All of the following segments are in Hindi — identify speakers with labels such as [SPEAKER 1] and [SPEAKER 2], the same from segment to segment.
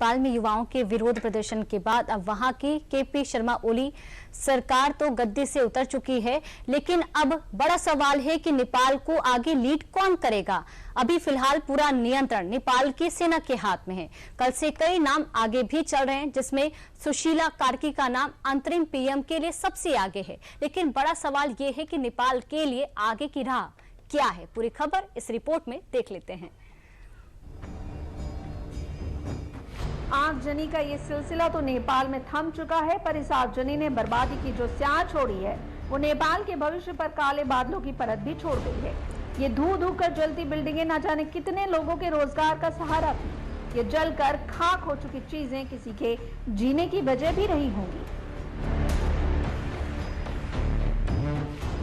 [SPEAKER 1] नेपाल में युवाओं के विरोध प्रदर्शन के बाद अब वहां की केपी शर्मा ओली सरकार तो गद्दी से उतर चुकी है, लेकिन अब बड़ा सवाल है कि नेपाल को आगे लीड कौन करेगा। अभी फिलहाल पूरा नियंत्रण नेपाल की सेना के हाथ में है। कल से कई नाम आगे भी चल रहे हैं, जिसमें सुशीला कार्की का नाम अंतरिम पीएम के लिए सबसे आगे है। लेकिन बड़ा सवाल यह है कि नेपाल के लिए आगे की राह क्या है। पूरी खबर इस रिपोर्ट में देख लेते हैं।
[SPEAKER 2] आगजनी का ये सिलसिला तो नेपाल में थम चुका है, पर इस आगजनी ने बर्बादी की जो स्याह छोड़ी है वो नेपाल के भविष्य पर काले बादलों की परत भी छोड़ गई है। ये धू धू कर जलती बिल्डिंगें न जाने कितने लोगों के रोजगार का सहारा थी। ये जलकर खाक हो चुकी चीजें किसी के जीने की वजह भी नहीं होंगी।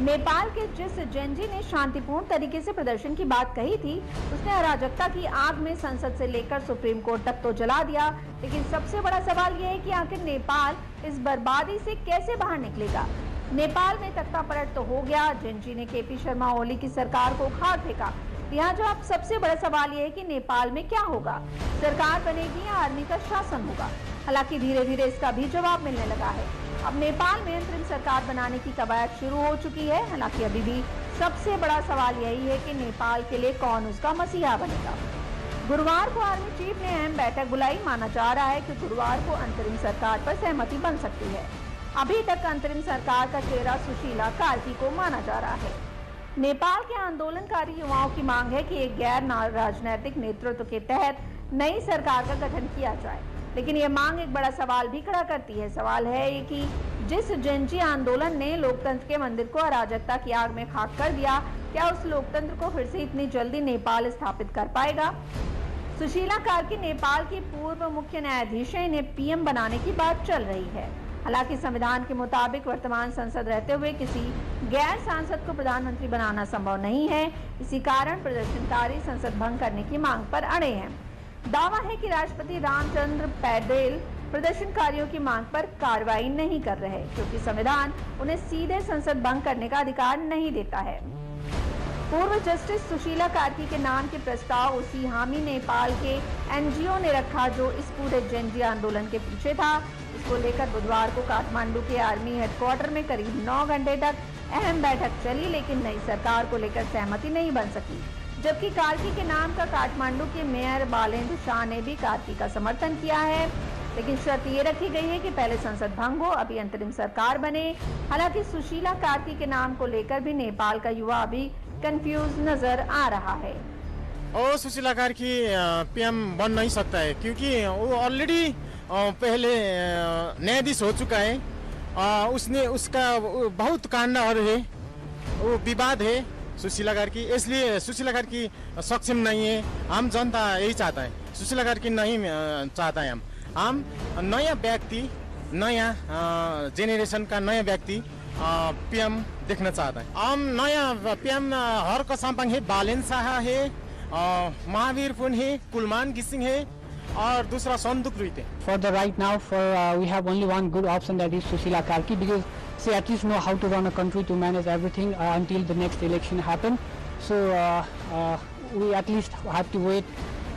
[SPEAKER 2] नेपाल के जिस जेनजी ने शांतिपूर्ण तरीके से प्रदर्शन की बात कही थी, उसने अराजकता की आग में संसद से लेकर सुप्रीम कोर्ट तक तो जला दिया। लेकिन सबसे बड़ा सवाल यह है कि आखिर नेपाल इस बर्बादी से कैसे बाहर निकलेगा। नेपाल में तख्ता पलट तो हो गया, जेनजी ने केपी शर्मा ओली की सरकार को उखाड़ फेंका। यहाँ जो अब सबसे बड़ा सवाल यह है कि नेपाल में क्या होगा, सरकार बनेगी या आर्मी का शासन होगा। हालांकि धीरे धीरे इसका भी जवाब मिलने लगा है। अब नेपाल में अंतरिम सरकार बनाने की कवायद शुरू हो चुकी है। हालांकि अभी भी सबसे बड़ा सवाल यही है कि नेपाल के लिए कौन उसका मसीहा बनेगा। गुरुवार को आर्मी चीफ ने अहम बैठक बुलाई। माना जा रहा है कि गुरुवार को अंतरिम सरकार पर सहमति बन सकती है। अभी तक अंतरिम सरकार का चेहरा सुशीला कार्की को माना जा रहा है। नेपाल के आंदोलनकारी युवाओं की मांग है कि एक गैर राजनैतिक नेतृत्व के तहत नई सरकार का गठन किया जाए। लेकिन यह मांग एक बड़ा सवाल भी खड़ा करती है। सवाल है कि जिस जेनजी आंदोलन ने लोकतंत्र के मंदिर को अराजकता की आग में खाक कर दिया, क्या उस लोकतंत्र को फिर से इतनी जल्दी नेपाल स्थापित कर पाएगा। सुशीला कार्की नेपाल की पूर्व मुख्य न्यायाधीश है, इन्हें पीएम बनाने की बात चल रही है। हालांकि संविधान के मुताबिक वर्तमान संसद रहते हुए किसी गैर सांसद को प्रधानमंत्री बनाना संभव नहीं है। इसी कारण प्रदर्शनकारी संसद भंग करने की मांग पर अड़े हैं। दावा है कि राष्ट्रपति रामचंद्र पौडेल प्रदर्शनकारियों की मांग पर कार्रवाई नहीं कर रहे, क्योंकि संविधान उन्हें सीधे संसद भंग करने का अधिकार नहीं देता है। पूर्व जस्टिस सुशीला कार्की के नाम के प्रस्ताव उसी हामी नेपाल के एनजीओ ने रखा जो इस पूरे जेनजी आंदोलन के पीछे था। इसको लेकर बुधवार को काठमांडू के आर्मी हेडक्वार्टर में करीब 9 घंटे तक अहम बैठक चली, लेकिन नई सरकार को लेकर सहमति नहीं बन सकी। जबकि कार्की के नाम का काठमांडू के मेयर बालेंद्र शाह ने भी कार्की का समर्थन किया है। लेकिन शर्त ये रखी गई है कि पहले संसद भंग हो, अभी अंतरिम सरकार बने। हालांकि सुशीला कार्की के नाम को लेकर भी नेपाल का युवा अभी कंफ्यूज नजर आ रहा है।
[SPEAKER 3] और सुशीला कार्की पीएम बन नहीं सकता है, क्योंकि वो ऑलरेडी पहले न्यायाधीश हो चुका है। उसने उसका बहुत कांड है, वो विवाद है सुशीला कार्की, इसलिए सुशीला कार्की सक्षम नहीं है। हम जनता यही चाहता है, सुशीला कार्की नहीं चाहता है। हम नया व्यक्ति, नया जेनरेशन का नया व्यक्ति पीएम देखना चाहता है। हम नया पीएम हर्क साम्पाङ है, बालेन शाह है, महावीर पुन है, कुलमान घिसिङ है और दूसरा संदुक रुइत है।
[SPEAKER 4] For the right now, we have only one good option, that is Sushila Karki, because she at least know how to run a country to manage everything until the next election happen. So we at least have to wait.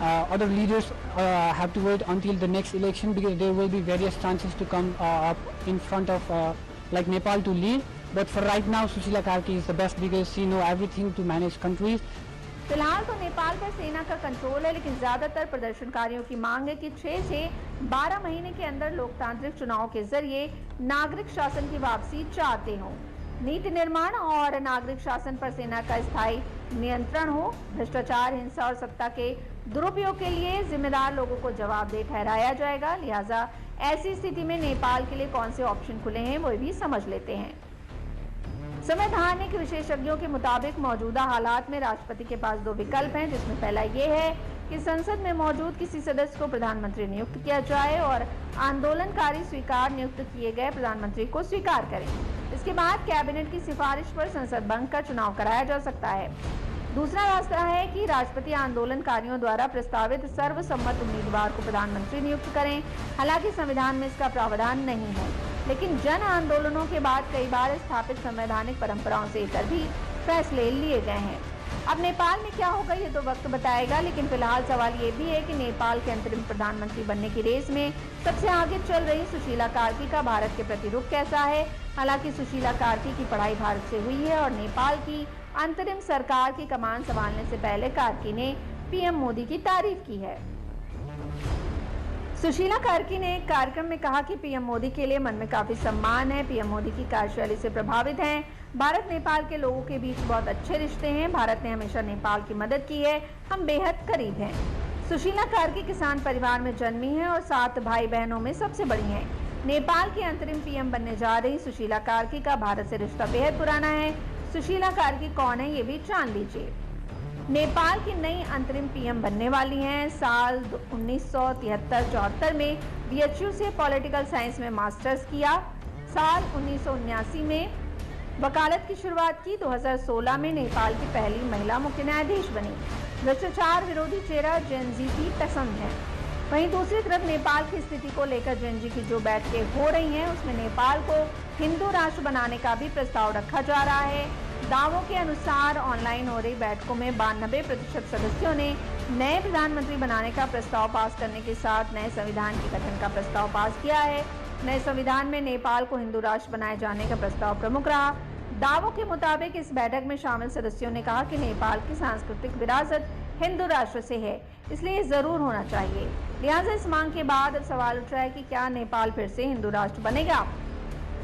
[SPEAKER 4] Other leaders have to wait until the next election, because there will be various chances to come up in front of like Nepal to lead. But for right now, Sushila Karki is the best because she know everything to manage countries.
[SPEAKER 2] फिलहाल तो नेपाल पर सेना का कंट्रोल है, लेकिन ज्यादातर प्रदर्शनकारियों की मांग है कि 6 से 12 महीने के अंदर लोकतांत्रिक चुनाव के जरिए नागरिक शासन की वापसी चाहते हो। नीति निर्माण और नागरिक शासन पर सेना का स्थायी नियंत्रण हो। भ्रष्टाचार, हिंसा और सत्ता के दुरुपयोग के लिए जिम्मेदार लोगों को जवाबदेह ठहराया जाएगा। लिहाजा ऐसी स्थिति में नेपाल के लिए कौन से ऑप्शन खुले हैं वो भी समझ लेते हैं। संवैधानिक विशेषज्ञों के मुताबिक मौजूदा हालात में राष्ट्रपति के पास 2 विकल्प हैं, जिसमें पहला ये है कि संसद में मौजूद किसी सदस्य को प्रधानमंत्री नियुक्त किया जाए और आंदोलनकारी स्वीकार नियुक्त किए गए प्रधानमंत्री को स्वीकार करें। इसके बाद कैबिनेट की सिफारिश पर संसद भंग का चुनाव कराया जा सकता है। दूसरा रास्ता है कि राष्ट्रपति आंदोलनकारियों द्वारा प्रस्तावित सर्वसम्मत उम्मीदवार को प्रधानमंत्री नियुक्त करें। हालांकि संविधान में इसका प्रावधान नहीं है, लेकिन जन आंदोलनों के बाद कई बार स्थापित संवैधानिक परंपराओं से इतर भी फैसले लिए गए हैं। अब नेपाल में क्या होगा ये तो वक्त बताएगा, लेकिन फिलहाल सवाल ये भी है कि नेपाल के अंतरिम प्रधानमंत्री बनने की रेस में सबसे आगे चल रही सुशीला कार्की का भारत के प्रति रुख कैसा है। हालांकि सुशीला कार्की की पढ़ाई भारत से हुई है और नेपाल की अंतरिम सरकार की कमान संभालने से पहले कार्की ने पीएम मोदी की तारीफ की है। सुशीला कार्की ने एक कार्यक्रम में कहा कि पीएम मोदी के लिए मन में काफी सम्मान है, पीएम मोदी की कार्यशैली से प्रभावित हैं। भारत नेपाल के लोगों के बीच बहुत अच्छे रिश्ते हैं, भारत ने हमेशा नेपाल की मदद की है, हम बेहद करीब हैं। सुशीला कार्की किसान परिवार में जन्मी है और 7 भाई बहनों में सबसे बड़ी हैं। नेपाल की अंतरिम पीएम बनने जा रही सुशीला कार्की का भारत से रिश्ता बेहद पुराना है। सुशीला कार्की कौन है ये भी जान लीजिए। नेपाल की नई अंतरिम पीएम बनने वाली हैं। साल 1973-74 में बीएचयू से पॉलिटिकल साइंस में मास्टर्स किया। साल 1979 में वकालत की शुरुआत की। 2016 में नेपाल की पहली महिला मुख्य न्यायाधीश बनी। भ्रष्टाचार विरोधी चेहरा जेन जी की पसंद है। वहीं दूसरी तरफ नेपाल की स्थिति को लेकर जेन जी की जो बैठकें हो रही हैं उसमें नेपाल को हिंदू राष्ट्र बनाने का भी प्रस्ताव रखा जा रहा है। दावों के अनुसार ऑनलाइन हो रही बैठकों में 92% सदस्यों ने नए प्रधानमंत्री बनाने का प्रस्ताव पास करने के साथ नए संविधान के गठन का प्रस्ताव पास किया है। नए संविधान में नेपाल को हिंदू राष्ट्र बनाए जाने का प्रस्ताव प्रमुख रहा। दावों के मुताबिक इस बैठक में शामिल सदस्यों ने कहा कि नेपाल की सांस्कृतिक विरासत हिंदू राष्ट्र से है, इसलिए जरूर होना चाहिए। लिहाजा इस मांग के बाद अब सवाल उठ रहा है कि क्या नेपाल फिर से हिंदू राष्ट्र बनेगा।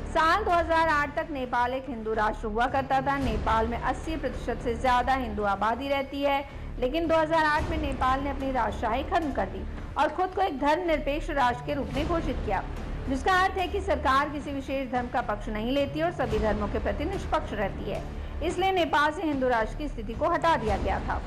[SPEAKER 2] साल 2008 तक नेपाल एक हिंदू राष्ट्र हुआ करता था। नेपाल में 80% से ज्यादा हिंदू आबादी रहती है, लेकिन 2008 में नेपाल ने अपनी राजशाही खत्म कर दी और खुद को एक धर्मनिरपेक्ष राष्ट्र के रूप में घोषित किया, जिसका अर्थ है कि सरकार किसी विशेष धर्म का पक्ष नहीं लेती और सभी धर्मों के प्रति निष्पक्ष रहती है। इसलिए नेपाल से हिंदू राष्ट्र की स्थिति को हटा दिया गया था।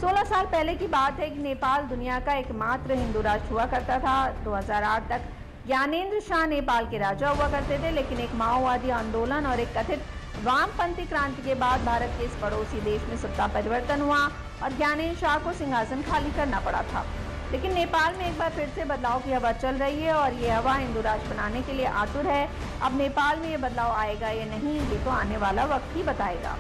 [SPEAKER 2] 16 साल पहले की बात है कि नेपाल दुनिया का एकमात्र हिंदू राष्ट्र हुआ करता था। 2008 तक ज्ञानेंद्र शाह नेपाल के राजा हुआ करते थे, लेकिन एक माओवादी आंदोलन और एक कथित वामपंथी क्रांति के बाद भारत के इस पड़ोसी देश में सत्ता परिवर्तन हुआ और ज्ञानेंद्र शाह को सिंहासन खाली करना पड़ा था। लेकिन नेपाल में एक बार फिर से बदलाव की हवा चल रही है और ये हवा हिंदू राष्ट्र बनाने के लिए आतुर है। अब नेपाल में ये बदलाव आएगा या नहीं, ये तो आने वाला वक्त ही बताएगा।